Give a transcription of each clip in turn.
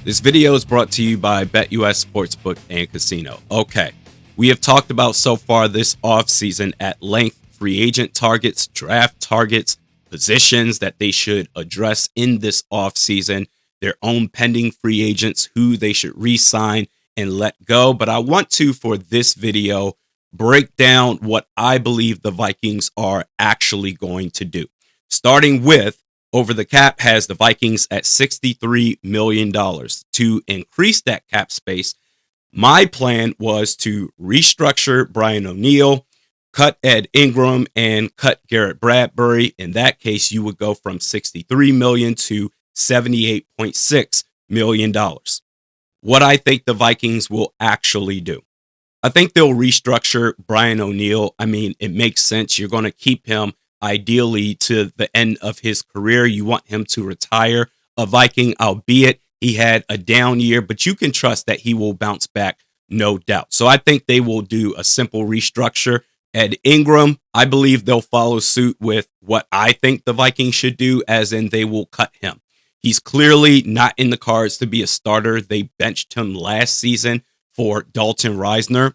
This video is brought to you by BetUS Sportsbook and Casino. Okay, we have talked about so far this offseason at length free agent targets, draft targets, positions that they should address in this offseason, their own pending free agents, who they should re-sign and let go. But I want to, for this video, break down what I believe the Vikings are actually going to do. Starting with, over the cap has the Vikings at $63 million. To increase that cap space, my plan was to restructure Brian O'Neill, cut Ed Ingram, and cut Garrett Bradbury. In that case, you would go from $63 million to $78.6 million. What I think the Vikings will actually do. I think they'll restructure Brian O'Neill. I mean, it makes sense. You're going to keep him ideally to the end of his career. You want him to retire a Viking, albeit he had a down year, but you can trust that he will bounce back, no doubt. So I think they will do a simple restructure. Ed Ingram, I believe they'll follow suit with what I think the Vikings should do, as in they will cut him. He's clearly not in the cards to be a starter. They benched him last season for Dalton Reisner,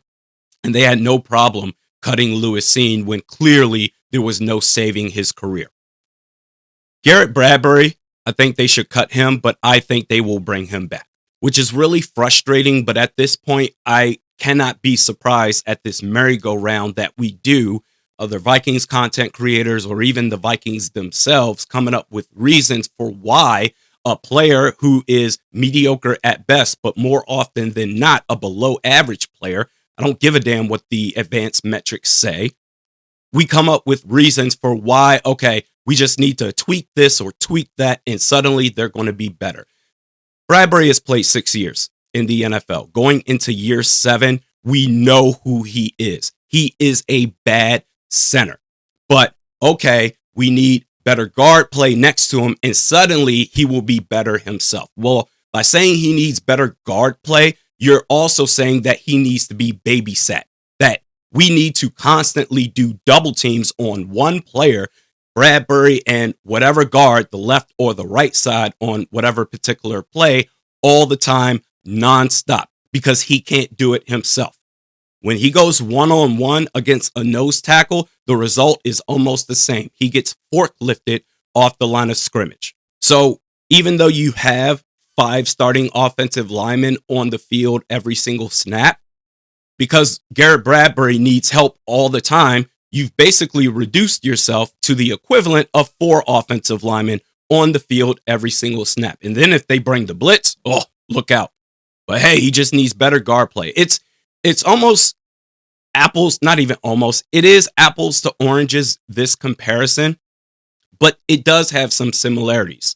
and they had no problem cutting Lewis Seen when clearly there was no saving his career. Garrett Bradbury, I think they should cut him, but I think they will bring him back, which is really frustrating. But at this point, I cannot be surprised at this merry-go-round that we do, other Vikings content creators or even the Vikings themselves coming up with reasons for why a player who is mediocre at best, but more often than not a below average player, I don't give a damn what the advanced metrics say. We come up with reasons for why, okay, we just need to tweak this or tweak that, and suddenly they're going to be better. Bradbury has played 6 years in the NFL. Going into year 7, we know who he is. He is a bad center. But, okay, we need better guard play next to him, and suddenly he will be better himself. Well, by saying he needs better guard play, you're also saying that he needs to be babysat, that we need to constantly do double teams on one player, Bradbury, and whatever guard, the left or the right side on whatever particular play, all the time, nonstop, because he can't do it himself. When he goes one-on-one against a nose tackle, the result is almost the same. He gets forklifted off the line of scrimmage. So even though you have 5 starting offensive linemen on the field every single snap, because Garrett Bradbury needs help all the time, you've basically reduced yourself to the equivalent of 4 offensive linemen on the field every single snap. And then if they bring the blitz, oh, look out. But hey, he just needs better guard play. It's almost apples, not even almost. It is apples to oranges, this comparison, but it does have some similarities.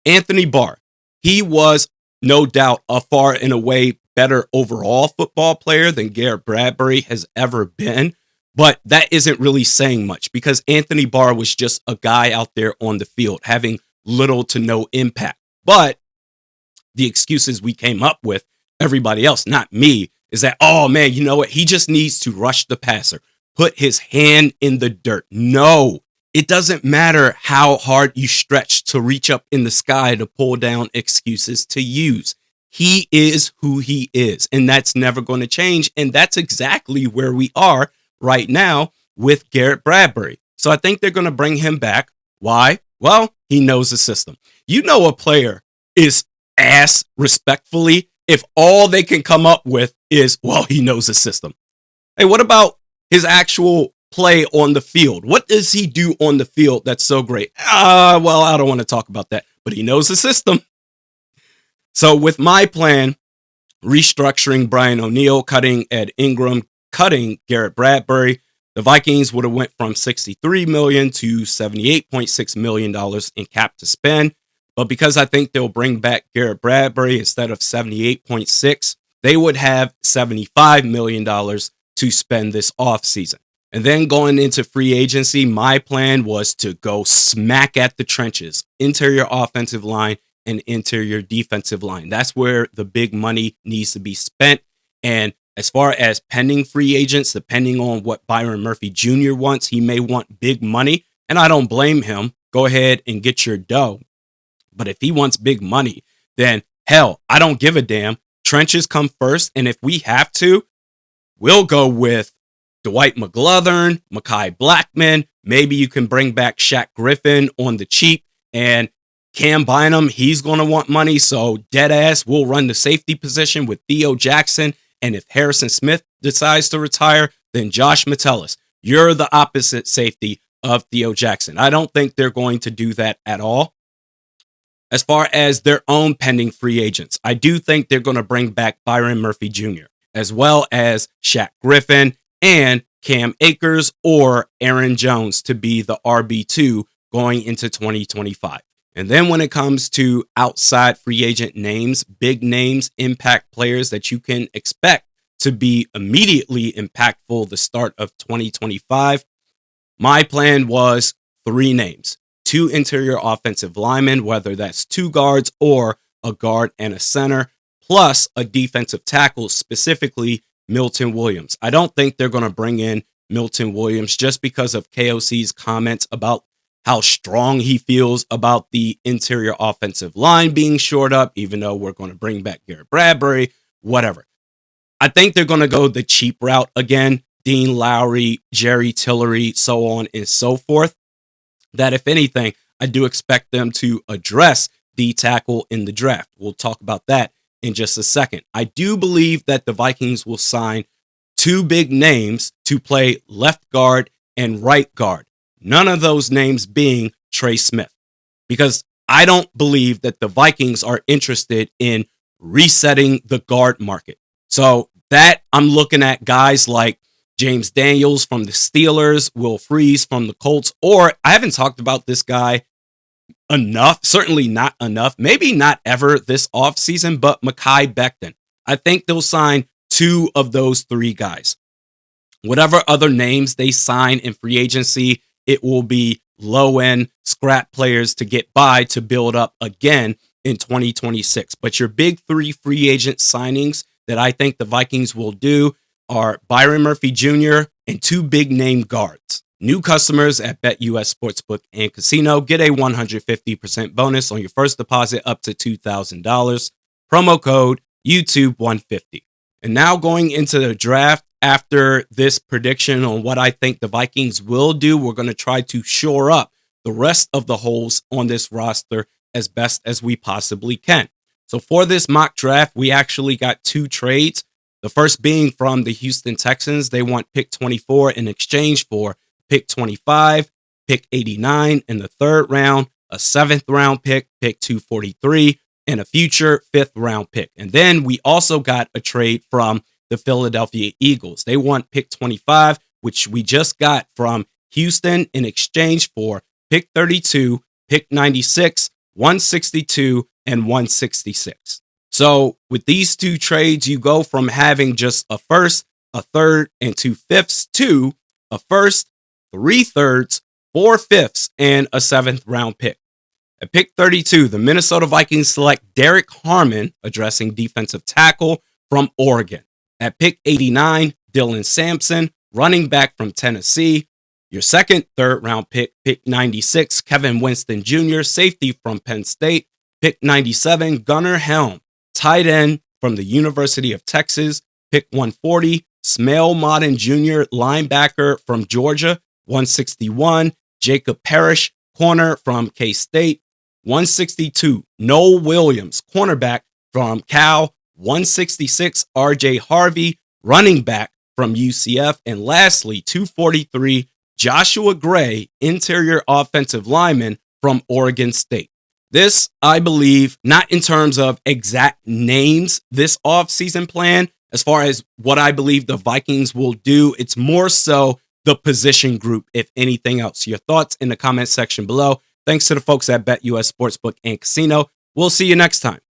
Anthony Barr, he was no doubt a far and away better overall football player than Garrett Bradbury has ever been. But that isn't really saying much, because Anthony Barr was just a guy out there on the field having little to no impact. But the excuses we came up with, everybody else, not me, is that, oh man, you know what? He just needs to rush the passer, put his hand in the dirt. No, it doesn't matter how hard you stretch to reach up in the sky to pull down excuses to use. He is who he is, and that's never going to change. And that's exactly where we are right now with Garrett Bradbury. So I think they're going to bring him back. Why? Well, he knows the system. You know, a player is ass, respectfully, if all they can come up with is, well, he knows the system. Hey, what about his actual play on the field? What does he do on the field that's so great? Well, I don't want to talk about that, but he knows the system. So with my plan, restructuring Brian O'Neill, cutting Ed Ingram, cutting Garrett Bradbury, the Vikings would have went from $63 million to $78.6 million in cap to spend. But because I think they'll bring back Garrett Bradbury instead of 78.6, they would have $75 million to spend this offseason. And then going into free agency, my plan was to go smack at the trenches, interior offensive line and interior defensive line. That's where the big money needs to be spent. And as far as pending free agents, depending on what Byron Murphy Jr. wants, he may want big money. And I don't blame him. Go ahead and get your dough. But if he wants big money, then Hell, I don't give a damn. Trenches come first. And if we have to, we'll go with Dwight McGlothern, Mekhi Blackman. Maybe you can bring back Shaq Griffin on the cheap. And Cam Bynum, he's going to want money. So dead ass, we'll run the safety position with Theo Jackson. And if Harrison Smith decides to retire, then Josh Metellus. You're the opposite safety of Theo Jackson. I don't think they're going to do that at all. As far as their own pending free agents, I do think they're going to bring back Byron Murphy Jr., as well as Shaq Griffin and Cam Akers or Aaron Jones to be the RB2 going into 2025. And then when it comes to outside free agent names, big names, impact players that you can expect to be immediately impactful the start of 2025, my plan was 3 names. 2 interior offensive linemen, whether that's 2 guards or a guard and a center, plus a defensive tackle, specifically Milton Williams. I don't think they're going to bring in Milton Williams just because of KOC's comments about how strong he feels about the interior offensive line being shored up, even though we're going to bring back Garrett Bradbury, whatever. I think they're going to go the cheap route again. Dean Lowry, Jerry Tillery, so on and so forth. That if anything, I do expect them to address the tackle in the draft. We'll talk about that in just a second. I do believe that the Vikings will sign 2 big names to play left guard and right guard. None of those names being Trey Smith, because I don't believe that the Vikings are interested in resetting the guard market. So that I'm looking at guys like James Daniels from the Steelers, Will Freeze from the Colts, or I haven't talked about this guy enough, certainly not enough, maybe not ever this offseason, but Mekhi Becton. I think they'll sign 2 of those 3 guys. Whatever other names they sign in free agency, it will be low-end scrap players to get by to build up again in 2026. But your big 3 free agent signings that I think the Vikings will do are Byron Murphy Jr. and 2 big name guards. New customers at BetUS Sportsbook and Casino get a 150% bonus on your first deposit up to $2,000. Promo code YouTube150. And now going into the draft, after this prediction on what I think the Vikings will do, we're going to try to shore up the rest of the holes on this roster as best as we possibly can. So for this mock draft, we actually got 2 trades. The first being from the Houston Texans. They want pick 24 in exchange for pick 25, pick 89 in the 3rd round, a 7th round pick, pick 243, and a future 5th round pick. And then we also got a trade from the Philadelphia Eagles. They want pick 25, which we just got from Houston in exchange for pick 32, pick 96, 162, and 166. So with these 2 trades, you go from having just a first, a third, and 2 fifths to a first, 3 thirds, 4 fifths, and a 7th round pick. At pick 32, the Minnesota Vikings select Derek Harmon, addressing defensive tackle from Oregon. At pick 89, Dylan Sampson, running back from Tennessee. Your second, 3rd round pick, pick 96, Kevin Winston Jr., safety from Penn State. Pick 97, Gunnar Helm, tight end from the University of Texas. Pick 140, Smale Modern Jr., linebacker from Georgia. 161, Jacob Parrish, corner from K-State. 162, Noel Williams, cornerback from Cal. 166, RJ Harvey, running back from UCF. And lastly, 243, Joshua Gray, interior offensive lineman from Oregon State. This, I believe, not in terms of exact names, this offseason plan, as far as what I believe the Vikings will do, it's more so the position group, if anything else. Your thoughts in the comment section below. Thanks to the folks at BetUS Sportsbook and Casino. We'll see you next time.